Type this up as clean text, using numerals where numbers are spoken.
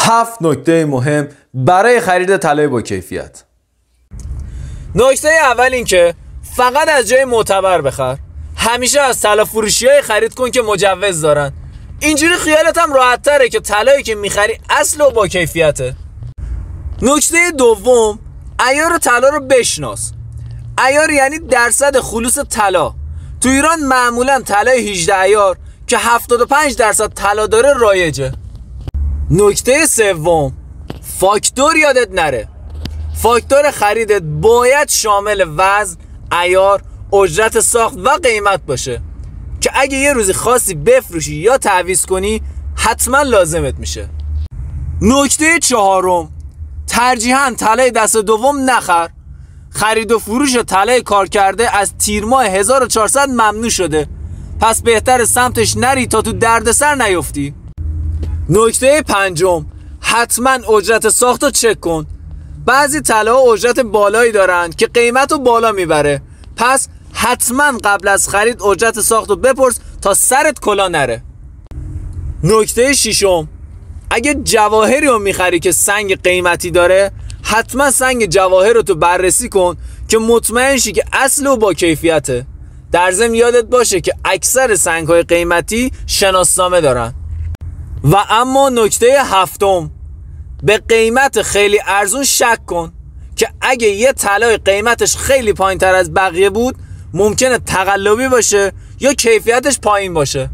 7 نکته مهم برای خرید طلای با کیفیت. نکته اول این که فقط از جای معتبر بخر. همیشه از طلا فروشی‌های خرید کن که مجوز دارن. اینجوری خیالت هم راحت تره که طلایی که میخری اصل و با کیفیته. نکته دوم، عیار طلا رو بشناس. عیار یعنی درصد خلوص طلا. تو ایران معمولا طلای 18 عیار که 75% طلا داره رایجه. نکته سوم، فاکتور یادت نره. فاکتور خریدت باید شامل وزن، عیار، اجرت ساخت و قیمت باشه که اگه یه روزی خاصی بفروشی یا تعویض کنی حتما لازمت میشه. نکته چهارم، ترجیحاً طلای دست دوم نخر. خرید و فروش طلای کار کرده از تیر ماه 1400 ممنوع شده، پس بهتر سمتش نری تا تو دردسر نیفتی. نکته پنجم، حتما اجرت ساخت رو چک کن. بعضی طلاها اجرت بالایی دارن که قیمت رو بالا میبره، پس حتما قبل از خرید اجرت ساخت رو بپرس تا سرت کلا نره. نکته ششم، اگه جواهری رو میخری که سنگ قیمتی داره، حتما سنگ جواهر رو تو بررسی کن که مطمئن شی که اصل و با کیفیته. در ضمن یادت باشه که اکثر سنگ‌های قیمتی شناسنامه دارن. و اما نکته هفتم، به قیمت خیلی ارزون شک کن که اگه یه طلای قیمتش خیلی پایین تر از بقیه بود ممکنه تقلبی باشه یا کیفیتش پایین باشه.